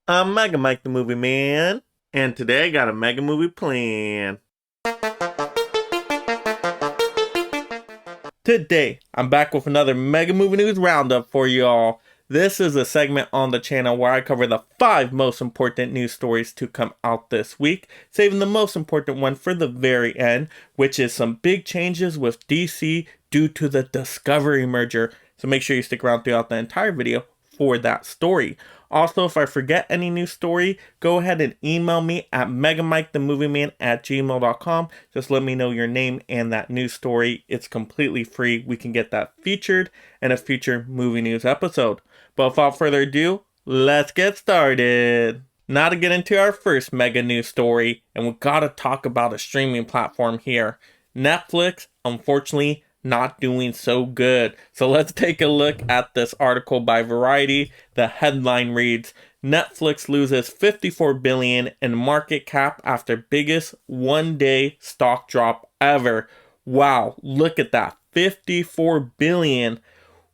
I'm Mega Mike the Movie Man, and today I got a mega movie plan. Today, I'm back with another Mega Movie News Roundup for y'all. This is a segment on the channel where I cover the 5 most important news stories to come out this week, saving the most important one for the very end, which is some big changes with DC due to the Discovery merger. So make sure you stick around throughout the entire video for that story. Also, if I forget any news story, go ahead and email me at megamikethemovieman@gmail.com. Just let me know your name and that news story. It's completely free. We can get that featured in a future movie news episode. But without further ado, let's get started. Now to get into our first mega news story, and we gotta talk about a streaming platform here. Netflix, unfortunately, not doing so good. So let's take a look at this article by Variety. The headline reads, Netflix loses $54 billion in market cap after biggest one-day stock drop ever. Wow, look at that. $54 billion.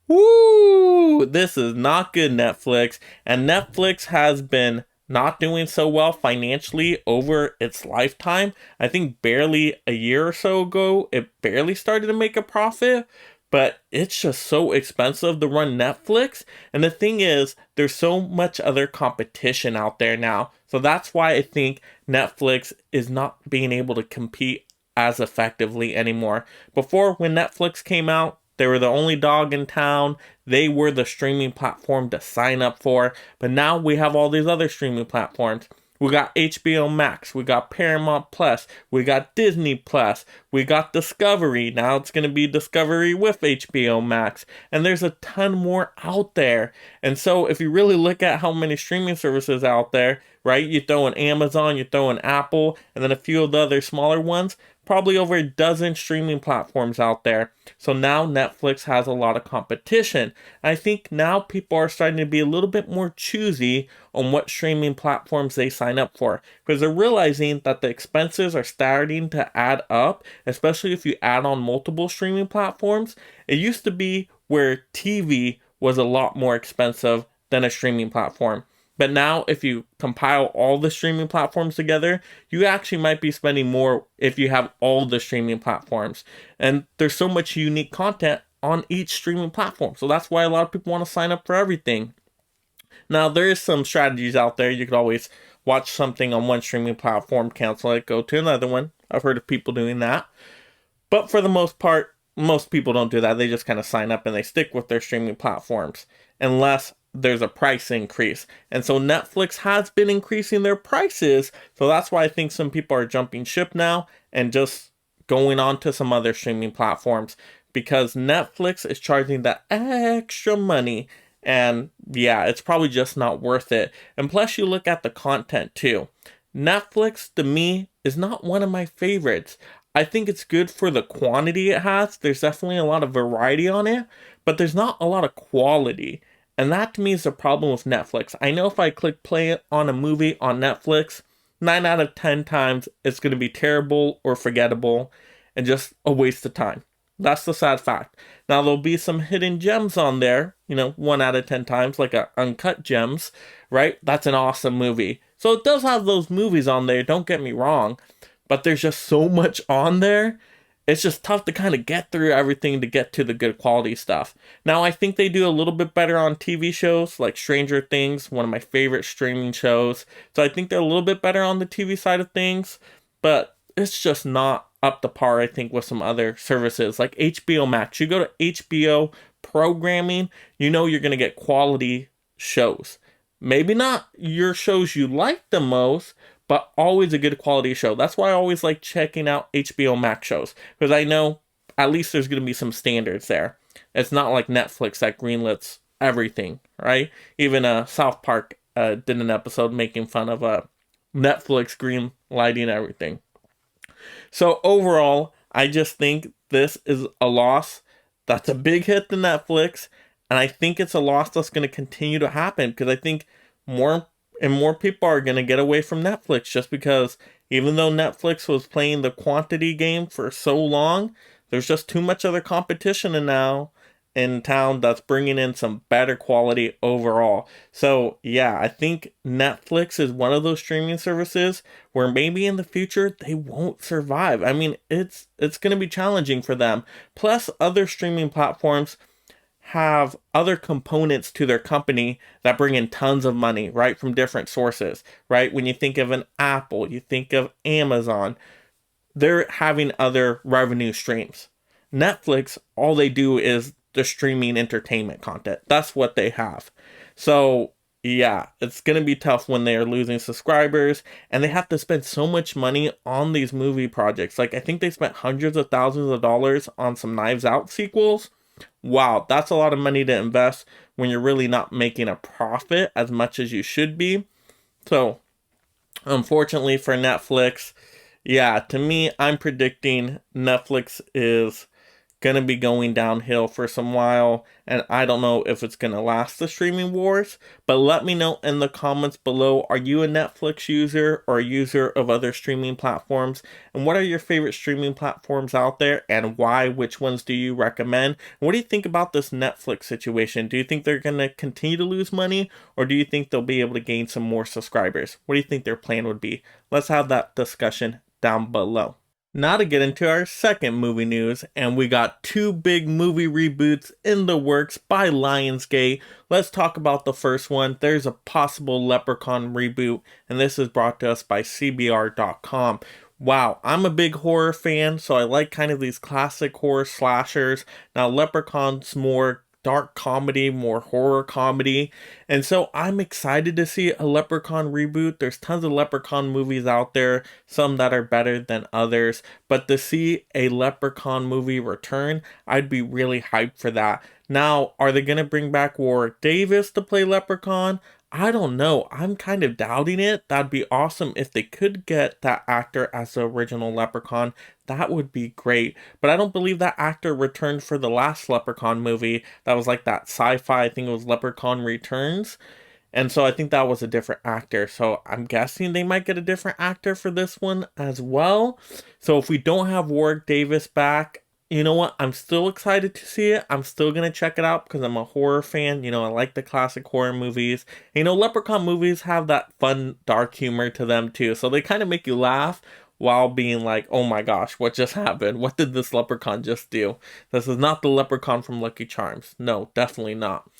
Woo! This is not good, Netflix. And Netflix has been not doing so well financially over its lifetime. I think barely a year or so ago, it barely started to make a profit, but it's just so expensive to run Netflix. And the thing is, there's so much other competition out there now. So that's why I think Netflix is not being able to compete as effectively anymore. Before, when Netflix came out, they were the only dog in town. They were the streaming platform to sign up for. But now we have all these other streaming platforms. We got HBO Max. We got Paramount Plus. We got Disney Plus. We got Discovery. Now it's going to be Discovery with HBO Max. And there's a ton more out there. And so if you really look at how many streaming services out there, right? You throw in Amazon, you throw in Apple, and then a few of the other smaller ones. Probably over a dozen streaming platforms out there. So now Netflix has a lot of competition. I think now people are starting to be a little bit more choosy on what streaming platforms they sign up for, because they're realizing that the expenses are starting to add up, especially if you add on multiple streaming platforms. It used to be where TV was a lot more expensive than a streaming platform. But now, if you compile all the streaming platforms together, you actually might be spending more if you have all the streaming platforms. And there's so much unique content on each streaming platform. So that's why a lot of people want to sign up for everything. Now, there is some strategies out there. You could always watch something on one streaming platform, cancel it, go to another one. I've heard of people doing that. But for the most part, most people don't do that. They just kind of sign up and they stick with their streaming platforms. Unless there's a price increase. And so Netflix has been increasing their prices. So that's why I think some people are jumping ship now and just going on to some other streaming platforms, because Netflix is charging that extra money. And yeah, it's probably just not worth it. And plus, you look at the content too. Netflix, to me, is not one of my favorites. I think it's good for the quantity it has. There's definitely a lot of variety on it, but there's not a lot of quality. And that to me is the problem with Netflix. I know if I click play on a movie on Netflix, 9 out of 10 times it's going to be terrible or forgettable and just a waste of time. That's the sad fact. Now there'll be some hidden gems on there, 1 out of 10 times, like a Uncut Gems, right? That's an awesome movie. So it does have those movies on there, don't get me wrong, but there's just so much on there. It's just tough to kind of get through everything to get to the good quality stuff. Now, I think they do a little bit better on TV shows like Stranger Things, one of my favorite streaming shows. So I think they're a little bit better on the TV side of things, but it's just not up to par, I think, with some other services like HBO Max. You go to HBO programming, you're going to get quality shows. Maybe not your shows you like the most, but always a good quality show. That's why I always like checking out HBO Max shows, because I know at least there's going to be some standards there. It's not like Netflix that greenlets everything, right? Even South Park did an episode making fun of Netflix greenlighting everything. So overall, I just think this is a loss. That's a big hit to Netflix, and I think it's a loss that's going to continue to happen, because I think more and more people are going to get away from Netflix, just because even though Netflix was playing the quantity game for so long, there's just too much other competition now, in town that's bringing in some better quality overall. So, yeah, I think Netflix is one of those streaming services where maybe in the future they won't survive. I mean, it's going to be challenging for them. Plus, other streaming platforms have other components to their company that bring in tons of money, right, from different sources, right? When you think of an Apple, you think of Amazon, they're having other revenue streams. Netflix, all they do is the streaming entertainment content. That's what they have. So, yeah, it's going to be tough when they are losing subscribers and they have to spend so much money on these movie projects. Like, I think they spent hundreds of thousands of dollars on some Knives Out sequels. Wow, that's a lot of money to invest when you're really not making a profit as much as you should be. So, unfortunately for Netflix, yeah, to me, I'm predicting Netflix is gonna be going downhill for some while, and I don't know if it's gonna last the streaming wars. But let me know in the comments below, are you a Netflix user or a user of other streaming platforms? And what are your favorite streaming platforms out there and why? Which ones do you recommend? And what do you think about this Netflix situation? Do you think they're gonna continue to lose money, or do you think they'll be able to gain some more subscribers? What do you think their plan would be? Let's have that discussion down below. Now to get into our second movie news, and we got two big movie reboots in the works by Lionsgate. Let's talk about the first one. There's a possible Leprechaun reboot, and this is brought to us by CBR.com. Wow, I'm a big horror fan, so I like kind of these classic horror slashers. Now, Leprechaun's more dark comedy, more horror comedy. And so I'm excited to see a Leprechaun reboot. There's tons of Leprechaun movies out there, some that are better than others. But to see a Leprechaun movie return, I'd be really hyped for that. Now, are they going to bring back Warwick Davis to play Leprechaun? I don't know. I'm kind of doubting it. That'd be awesome if they could get that actor as the original Leprechaun. That would be great. But I don't believe that actor returned for the last Leprechaun movie. That was like that sci-fi, I think it was Leprechaun Returns. And so I think that was a different actor. So I'm guessing they might get a different actor for this one as well. So if we don't have Warwick Davis back, you know what? I'm still excited to see it. I'm still going to check it out because I'm a horror fan. You know, I like the classic horror movies. You know, Leprechaun movies have that fun, dark humor to them too. So they kind of make you laugh while being like, oh my gosh, what just happened? What did this leprechaun just do? This is not the leprechaun from Lucky Charms. No, definitely not.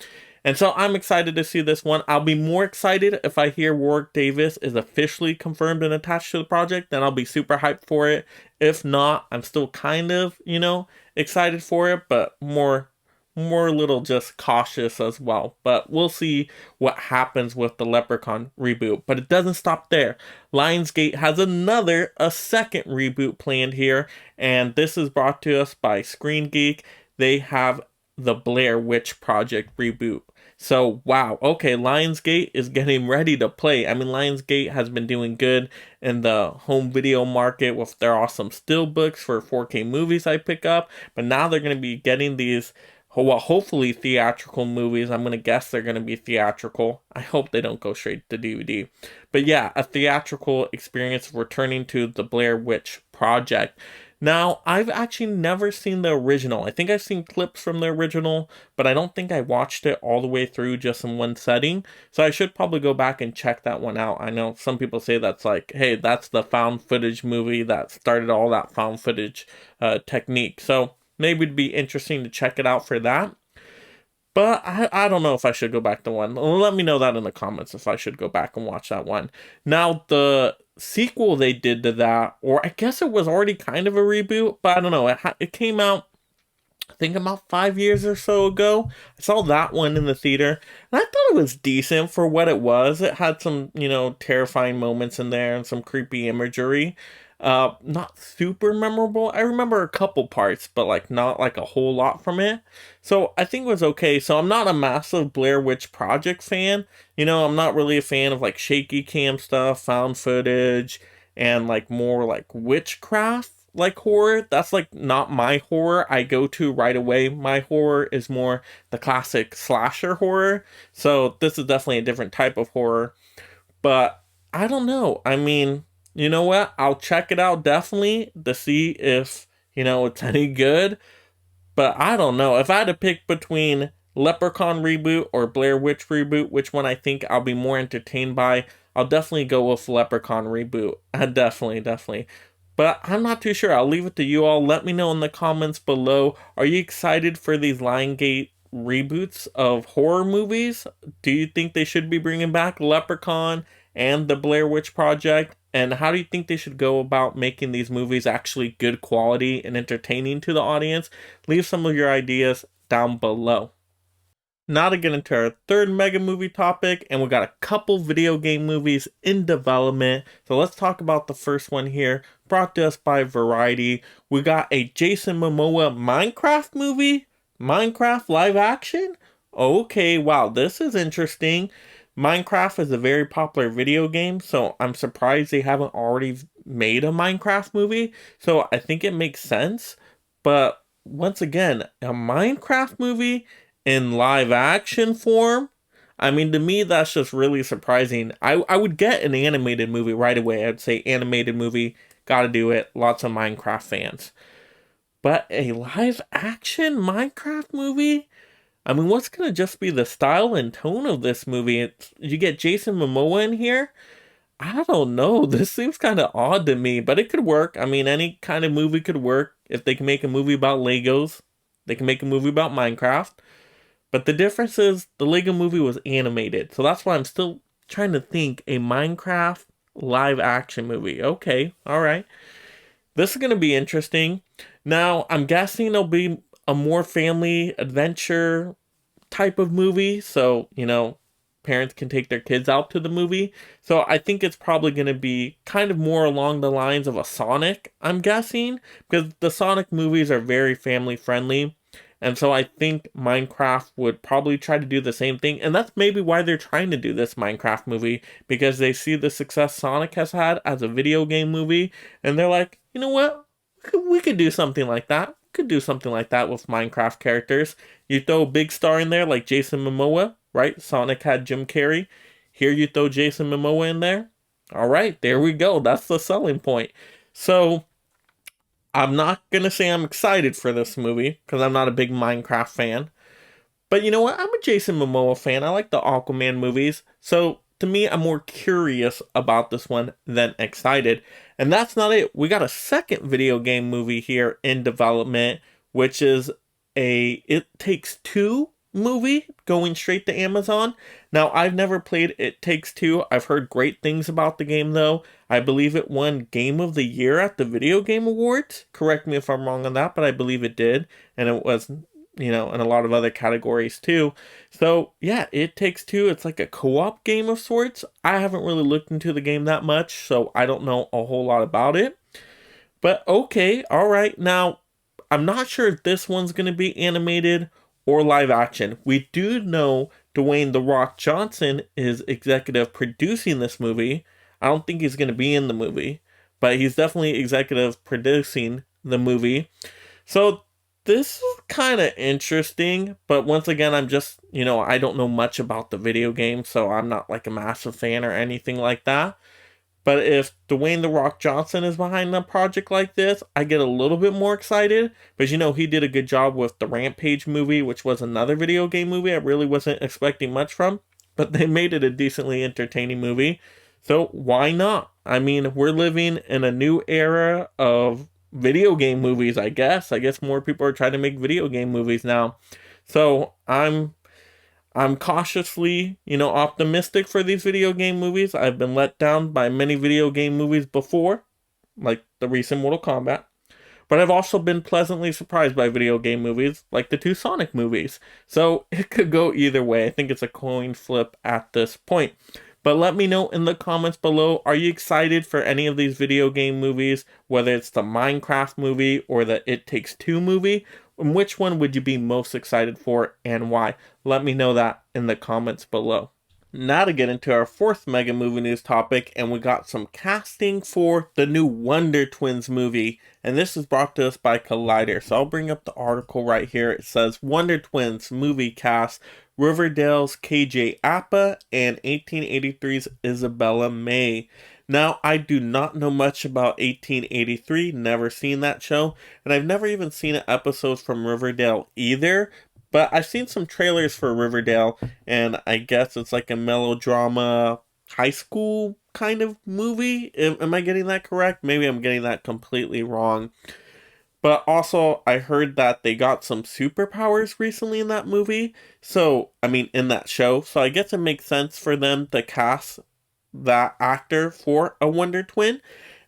And so I'm excited to see this one. I'll be more excited if I hear Warwick Davis is officially confirmed and attached to the project. Then I'll be super hyped for it. If not, I'm still kind of, you know, excited for it, but more a little just cautious as well. But we'll see what happens with the Leprechaun reboot. But it doesn't stop there. Lionsgate has a second reboot planned here, and this is brought to us by Screen Geek. They have the Blair Witch Project reboot. So, wow, okay, Lionsgate is getting ready to play. I mean, Lionsgate has been doing good in the home video market with their awesome still books for 4K movies I pick up, but now they're going to be getting these, well, hopefully theatrical movies. I'm going to guess they're going to be theatrical. I hope they don't go straight to DVD. But yeah, a theatrical experience returning to the Blair Witch Project. Now, I've actually never seen the original. I think I've seen clips from the original, but I don't think I watched it all the way through just in one setting. So I should probably go back and check that one out. I know some people say that's like, hey, that's the found footage movie that started all that found footage technique. So maybe it'd be interesting to check it out for that. But I don't know if I should go back to one. Let me know that in the comments if I should go back and watch that one. Now, the sequel they did to that, or I guess it was already kind of a reboot, but I don't know. It came out, I think, about 5 years or so ago. I saw that one in the theater, and I thought it was decent for what it was. It had some, you know, terrifying moments in there and some creepy imagery. Not super memorable. I remember a couple parts, but like not like a whole lot from it. So I think it was okay. So I'm not a massive Blair Witch Project fan. You know, I'm not really a fan of like shaky cam stuff, found footage, and like more like witchcraft like horror. That's like not my horror I go to right away. My horror is more the classic slasher horror. So this is definitely a different type of horror. But I don't know. I mean, you know what? I'll check it out definitely to see if, you know, it's any good. But I don't know. If I had to pick between Leprechaun reboot or Blair Witch reboot, which one I think I'll be more entertained by, I'll definitely go with Leprechaun reboot. Definitely, definitely. But I'm not too sure. I'll leave it to you all. Let me know in the comments below. Are you excited for these Lionsgate reboots of horror movies? Do you think they should be bringing back Leprechaun and the Blair Witch Project? And how do you think they should go about making these movies actually good quality and entertaining to the audience? Leave some of your ideas down below. Now to get into our third mega movie topic, and we got a couple video game movies in development. So let's talk about the first one here, brought to us by Variety. We got a Jason Momoa Minecraft movie? Minecraft live action? Okay, wow, this is interesting. Minecraft is a very popular video game, so I'm surprised they haven't already made a Minecraft movie. So I think it makes sense. But once again, a Minecraft movie in live action form? I mean, to me, that's just really surprising. I would get an animated movie right away. I'd say animated movie, gotta do it. Lots of Minecraft fans. But a live action Minecraft movie? I mean, what's gonna just be the style and tone of this movie? You get Jason Momoa in here? I don't know. This seems kind of odd to me, but it could work. I mean, any kind of movie could work. If they can make a movie about Legos, they can make a movie about Minecraft. But the difference is the Lego movie was animated. So that's why I'm still trying to think a Minecraft live action movie. Okay, all right. This is going to be interesting. Now, I'm guessing it'll be a more family adventure type of movie. So, parents can take their kids out to the movie. So I think it's probably going to be kind of more along the lines of a Sonic, I'm guessing, because the Sonic movies are very family friendly. And so I think Minecraft would probably try to do the same thing. And that's maybe why they're trying to do this Minecraft movie, because they see the success Sonic has had as a video game movie. And they're like, you know what? We could do something like that. Could do something like that with Minecraft characters. You throw a big star in there like Jason Momoa, right? Sonic had Jim Carrey. Here you throw Jason Momoa in there. All right, there we go. That's the selling point. So I'm not going to say I'm excited for this movie because I'm not a big Minecraft fan. But you know what? I'm a Jason Momoa fan. I like the Aquaman movies. So to me, I'm more curious about this one than excited. And that's not it. We got a second video game movie here in development, which is a It Takes Two movie going straight to Amazon. Now, I've never played It Takes Two. I've heard great things about the game, though. I believe it won Game of the Year at the Video Game Awards. Correct me if I'm wrong on that, but I believe it did. And it was, in a lot of other categories, too. So, yeah, It Takes Two. It's like a co-op game of sorts. I haven't really looked into the game that much, so I don't know a whole lot about it. But, okay, all right. Now, I'm not sure if this one's going to be animated or live action. We do know Dwayne "The Rock" Johnson is executive producing this movie. I don't think he's going to be in the movie, but he's definitely executive producing the movie. So this is kind of interesting, but once again, I'm just, I don't know much about the video game, so I'm not like a massive fan or anything like that. But if Dwayne "The Rock" Johnson is behind a project like this, I get a little bit more excited. But he did a good job with the Rampage movie, which was another video game movie I really wasn't expecting much from. But they made it a decently entertaining movie. So why not? I mean, we're living in a new era of video game movies, I guess. I guess more people are trying to make video game movies now. So I'm cautiously, optimistic for these video game movies. I've been let down by many video game movies before, like the recent Mortal Kombat. But I've also been pleasantly surprised by video game movies, like the two Sonic movies. So it could go either way. I think it's a coin flip at this point. But let me know in the comments below, are you excited for any of these video game movies, whether it's the Minecraft movie or the It Takes Two movie? And which one would you be most excited for and why? Let me know that in the comments below. Now to get into our fourth mega movie news topic, and we got some casting for the new Wonder Twins movie, and this is brought to us by Collider. So I'll bring up the article right here. It says Wonder Twins movie cast Riverdale's KJ Apa and 1883's Isabella May. Now, I do not know much about 1883, never seen that show, and I've never even seen an episode from Riverdale either. But I've seen some trailers for Riverdale, and I guess it's like a melodrama high school kind of movie. Am I getting that correct? Maybe I'm getting that completely wrong. But also, I heard that they got some superpowers recently in that movie. So, I mean, in that show. So I guess it makes sense for them to cast that actor for a Wonder Twin.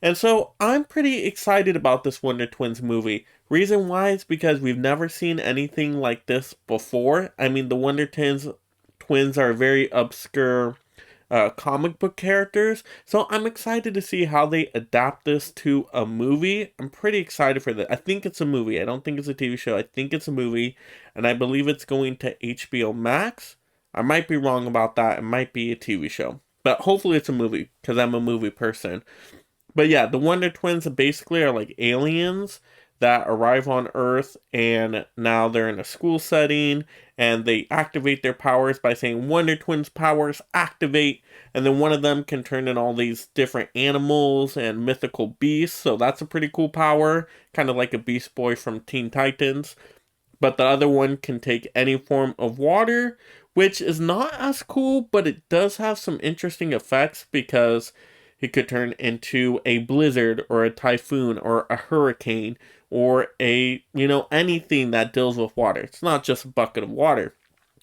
And so I'm pretty excited about this Wonder Twins movie. Reason why is because we've never seen anything like this before. I mean, the Twins are very obscure comic book characters. So I'm excited to see how they adapt this to a movie. I'm pretty excited for that. I think it's a movie. I don't think it's a TV show. I think it's a movie. And I believe it's going to HBO Max. I might be wrong about that. It might be a TV show. But hopefully it's a movie, because I'm a movie person. But yeah, the Wonder Twins basically are like aliens that arrive on Earth, and now they're in a school setting, and they activate their powers by saying Wonder Twins powers activate, and then one of them can turn in all these different animals and mythical beasts, so that's a pretty cool power, kind of like a Beast Boy from Teen Titans. But the other one can take any form of water, which is not as cool, but it does have some interesting effects because he could turn into a blizzard or a typhoon or a hurricane or anything that deals with water. It's not just a bucket of water.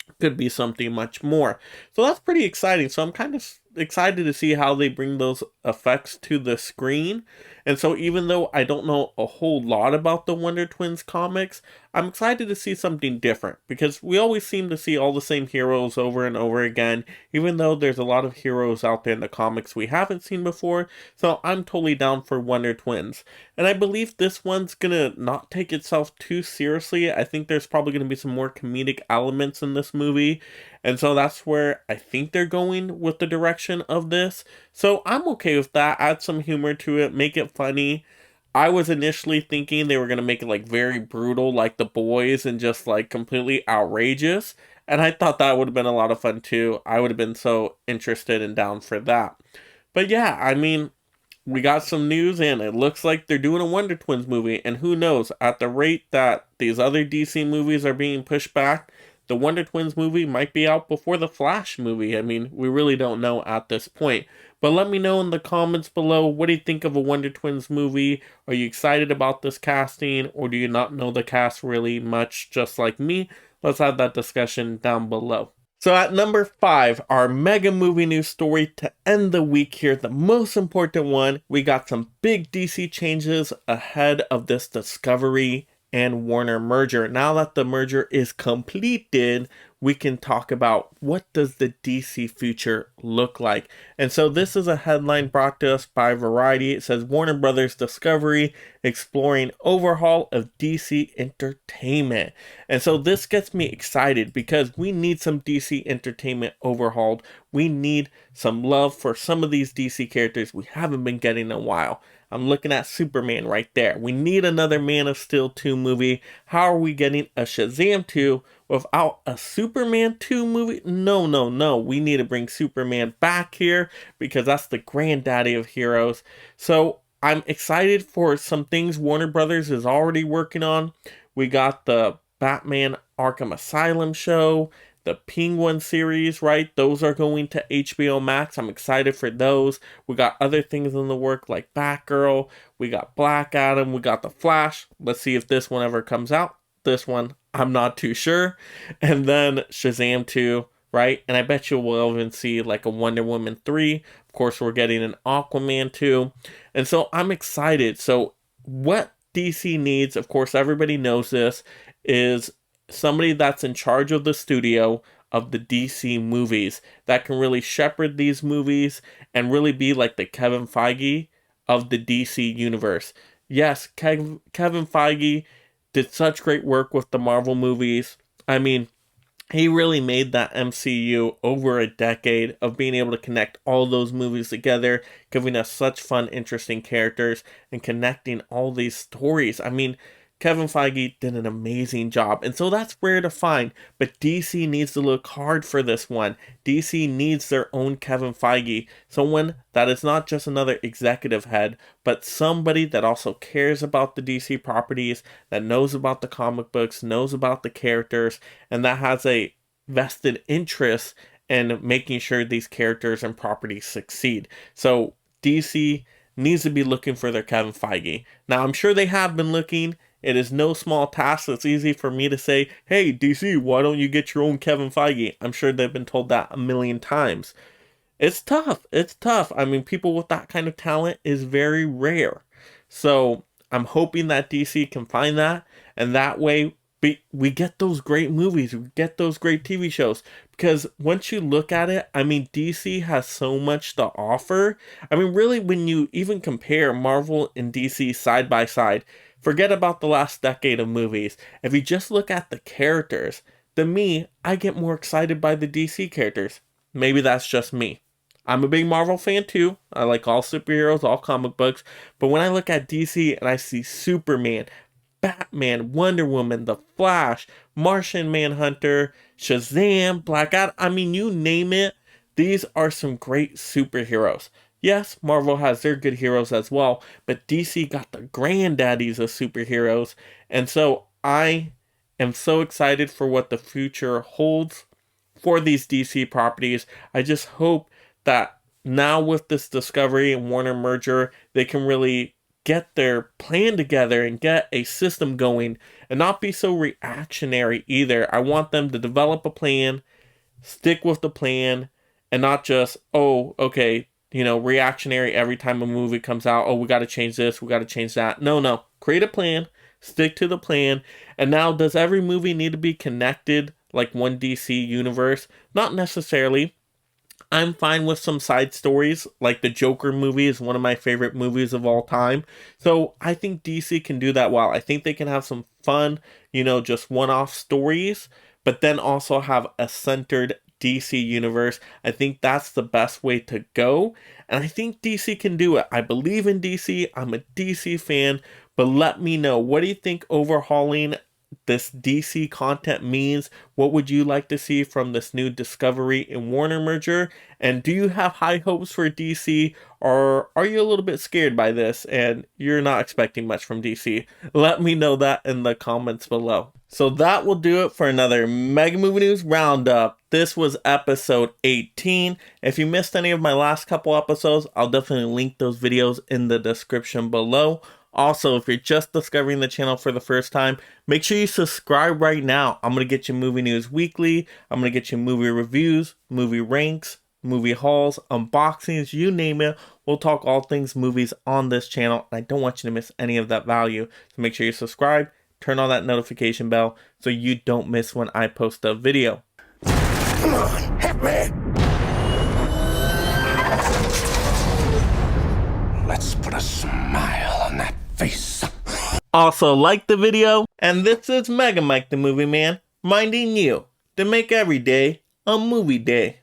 It could be something much more. So that's pretty exciting. So I'm kind of excited to see how they bring those effects to the screen. And so even though I don't know a whole lot about the Wonder Twins comics, I'm excited to see something different because we always seem to see all the same heroes over and over again, even though there's a lot of heroes out there in the comics we haven't seen before. So I'm totally down for Wonder Twins. And I believe this one's gonna not take itself too seriously. I think there's probably gonna be some more comedic elements in this movie. And so that's where I think they're going with the direction of this. So I'm okay with that. Add some humor to it, make it funny. I was initially thinking they were going to make it like very brutal like The Boys and just like completely outrageous. And I thought that would have been a lot of fun too. I would have been so interested and down for that. But yeah, I mean, we got some news and it looks like they're doing a Wonder Twins movie. And who knows, at the rate that these other DC movies are being pushed back, the Wonder Twins movie might be out before the Flash movie. I mean, we really don't know at this point. But let me know in the comments below, what do you think of a Wonder Twins movie? Are you excited about this casting, or do you not know the cast really much, just like me? Let's have that discussion down below. So at number 5, our mega movie news story to end the week here, the most important one, we got some big DC changes ahead of this Discovery and Warner merger. Now that the merger is completed, we can talk about what does the DC future look like. And so this is a headline brought to us by Variety. It says Warner Brothers Discovery exploring overhaul of DC entertainment. And so this gets me excited because we need some DC entertainment overhauled. We need some love for some of these DC characters we haven't been getting in a while. I'm looking at Superman right there. We need another Man of Steel 2 movie. How are we getting a Shazam 2 without a Superman 2 movie? No. We need to bring Superman back here because that's the granddaddy of heroes. So I'm excited for some things Warner Brothers is already working on. We got the Batman Arkham Asylum show, the Penguin series, right? Those are going to HBO Max. I'm excited for those. We got other things in the work like Batgirl. We got Black Adam. We got The Flash. Let's see if this one ever comes out. This one, I'm not too sure. And then Shazam 2, right? And I bet you we'll even see like a Wonder Woman 3. Of course, we're getting an Aquaman 2. And so I'm excited. So what DC needs, of course, everybody knows this, is somebody that's in charge of the studio of the DC movies that can really shepherd these movies and really be like the Kevin Feige of the DC universe. Yes, Kevin Feige did such great work with the Marvel movies. I mean, he really made that MCU over a decade of being able to connect all those movies together, giving us such fun, interesting characters, and connecting all these stories. I mean, Kevin Feige did an amazing job, and so that's rare to find. But DC needs to look hard for this one. DC needs their own Kevin Feige, someone that is not just another executive head, but somebody that also cares about the DC properties, that knows about the comic books, knows about the characters, and that has a vested interest in making sure these characters and properties succeed. So DC needs to be looking for their Kevin Feige. Now, I'm sure they have been looking. It is no small task. It's easy for me to say, hey, DC, why don't you get your own Kevin Feige? I'm sure they've been told that a million times. It's tough. It's tough. I mean, people with that kind of talent is very rare. So I'm hoping that DC can find that, and that way we get those great movies, we get those great TV shows. Because once you look at it, I mean, DC has so much to offer. I mean, really, when you even compare Marvel and DC side by side, forget about the last decade of movies. If you just look at the characters, to me, I get more excited by the DC characters. Maybe that's just me. I'm a big Marvel fan too. I like all superheroes, all comic books. But when I look at DC and I see Superman, Batman, Wonder Woman, The Flash, Martian Manhunter, Shazam, Black Adam, I mean, you name it, these are some great superheroes. Yes, Marvel has their good heroes as well, but DC got the granddaddies of superheroes. And so I am so excited for what the future holds for these DC properties. I just hope that now with this Discovery and Warner merger, they can really get their plan together and get a system going and not be so reactionary either. I want them to develop a plan, stick with the plan, and not just, oh, okay, reactionary every time a movie comes out. Oh, we got to change this, we got to change that. No. Create a plan, stick to the plan. And now, does every movie need to be connected like one DC universe? Not necessarily. I'm fine with some side stories, like the Joker movie is one of my favorite movies of all time. So I think DC can do that well. I think they can have some fun, just one-off stories, but then also have a centered DC universe. I think that's the best way to go. And I think DC can do it. I believe in DC. I'm a DC fan. But let me know, what do you think overhauling this DC content means? What would you like to see from this new Discovery and Warner merger? And do you have high hopes for DC, or are you a little bit scared by this and you're not expecting much from DC? Let me know that in the comments below. So that will do it for another Mega Movie News Roundup. This was episode 18. If you missed any of my last couple episodes, I'll definitely link those videos in the description below. Also, if you're just discovering the channel for the first time, make sure you subscribe right now. I'm going to get you movie news weekly. I'm going to get you movie reviews, movie ranks, movie hauls, unboxings, you name it. We'll talk all things movies on this channel. And I don't want you to miss any of that value. So make sure you subscribe, turn on that notification bell so you don't miss when I post a video. Come on, hit me! Let's put a smile on that face. Also, like the video, and this is Mega Mike the Movie Man, minding you to make every day a movie day.